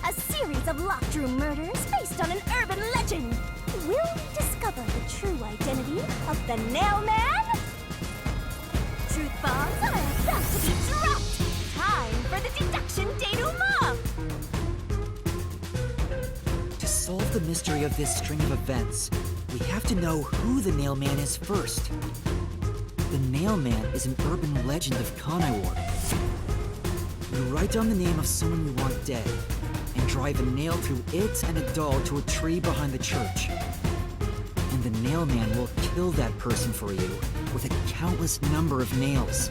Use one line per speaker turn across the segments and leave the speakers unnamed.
A series of locked room murders based on an urban legend. Will we discover the true identity of the Nail Man? Truth bombs are about to be dropped. Time for the deduction denouement.
To solve the mystery of this string of events, we have to know who the Nail Man is first. The Nail Man is an urban legend of Kanaiwar. You write down the name of someone you want dead, and drive a nail through it and a doll to a tree behind the church. And the Nail Man will kill that person for you with a countless number of nails.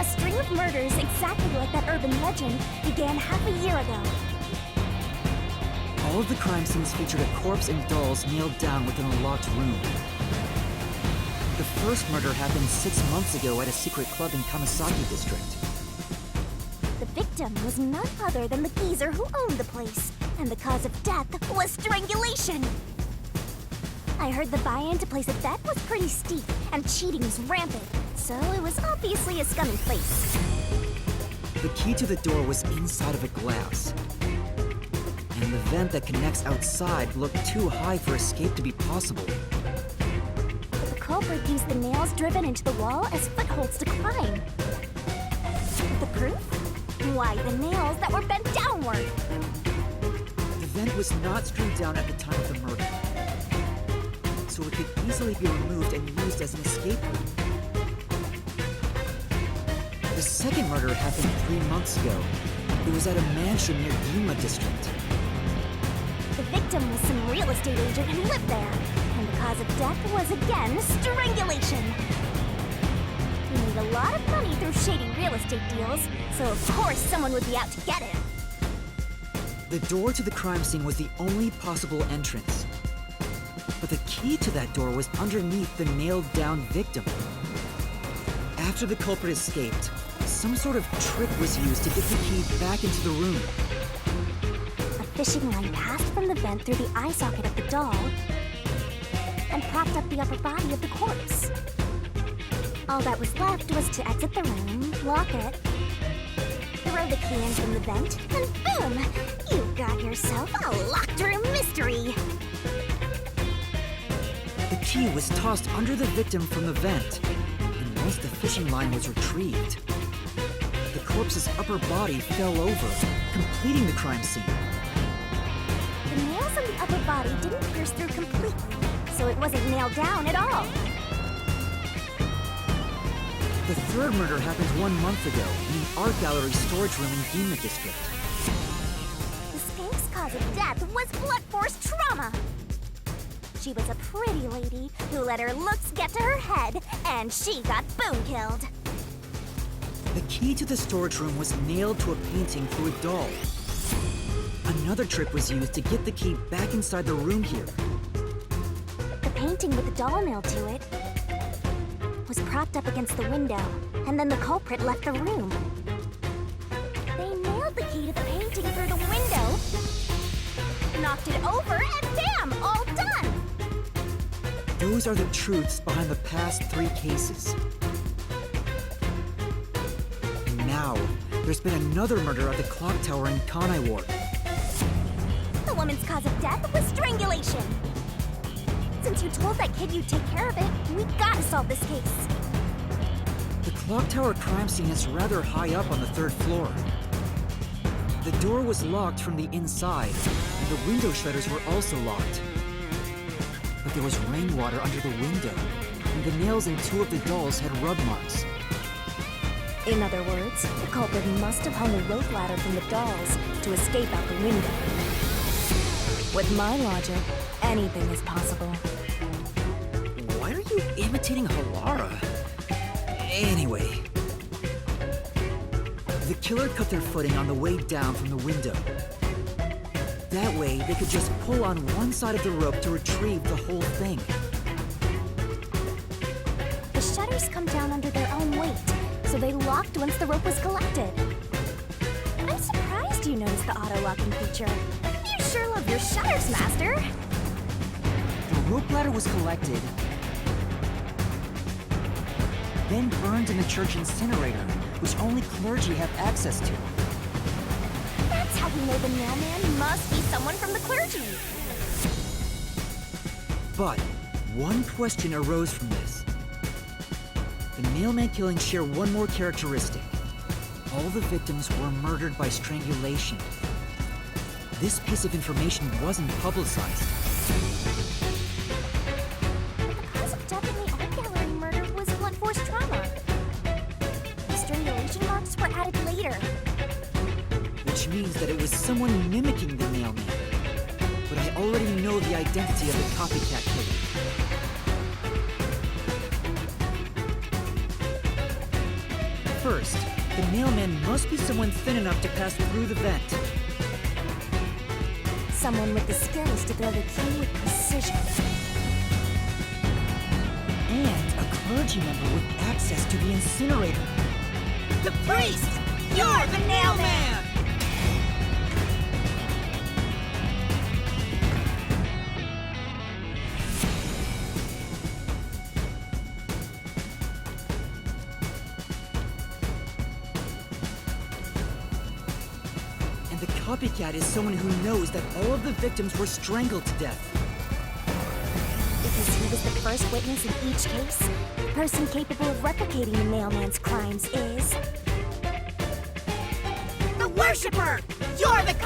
A string of murders exactly like that urban legend began half a year ago.
All of the crime scenes featured a corpse and dolls nailed down within a locked room. The first murder happened 6 months ago at a secret club in Kamasaki district.
The victim was none other than the geezer who owned the place, and the cause of death was strangulation. I heard the buy-in to place a bet was pretty steep, and cheating was rampant, so it was obviously a scummy place.
The key to the door was inside of a glass, and the vent that connects outside looked too high for escape to be possible.
The culprit used the nails driven into the wall as footholds to climb. The proof? Why, the nails that were bent downward.
The vent was not screwed down at the time of the murder, so it could easily be removed and used as an escape route. The second murder happened 3 months ago. It was at a mansion near Ginma district.
The victim was some real estate agent who lived there, and the cause of death was again strangulation. He made a lot of money through shady real estate deals, so of course someone would be out to get him.
The door to the crime scene was the only possible entrance. But the key to that door was underneath the nailed-down victim. After the culprit escaped, some sort of trick was used to get the key back into the room.
A fishing line passed from the vent through the eye socket of the doll and propped up the upper body of the corpse. All that was left was to exit the room, lock it, throw the key in from the vent, and boom! You got yourself a locked room mystery!
The key was tossed under the victim from the vent, and once the fishing line was retrieved, the corpse's upper body fell over, completing the crime scene.
The nails on the upper body didn't pierce through completely, so it wasn't nailed down at all.
The third murder happened 1 month ago in an art gallery storage room in Ginma district.
The skank's cause of death was blunt force trauma. She was a pretty lady who let her looks get to her head, and she got boom killed.
The key to the storage room was nailed to a painting through a doll. Another trick was used to get the key back inside the room here.
The painting with the doll nailed to it was propped up against the window, and then the culprit left the room. They nailed the key to the painting through the window, knocked it over, and bam! All done!
Those are the truths behind the past 3 cases. And now, there's been another murder at the clock tower in Kanaiwar.
The woman's cause of death was strangulation. Since you told that kid you'd take care of it, we gotta solve this case.
The clock tower crime scene is rather high up on the 3rd floor. The door was locked from the inside, and the window shutters were also locked. But there was rainwater under the window, and the nails in 2 of the dolls had rub marks.
In other words, the culprit must have hung a rope ladder from the dolls to escape out the window. With my logic, anything is possible.
Why are you imitating Halara? Anyway. The killer cut their footing on the way down from the window. That way, they could just pull on one side of the rope to retrieve the whole thing.
The shutters come down under their own weight, so they locked once the rope was collected. I'm surprised you noticed the auto-locking feature. You sure love your shutters, Master.
The rope ladder was collected, then burned in the church incinerator, which only clergy have access to.
That's how we know the mailman must be someone from the clergy.
But one question arose from this. The mailman killings share one more characteristic. All the victims were murdered by strangulation. This piece of information wasn't publicized.
The cause of death in the art gallery murder was blunt force trauma. The strangulation marks were added later.
Which means that it was someone mimicking the mailman. But I already know the identity of the copycat killer. First, the mailman must be someone thin enough to pass through the vent.
Someone with the skills to throw the key with precision.
And a clergy member with access to the incinerator.
The priest! You're the nailman!
And the copycat is someone who knows that all of the victims were strangled to death.
Because he was the first witness in each case, the person capable of replicating the mailman's crimes is...
The worshipper! You're the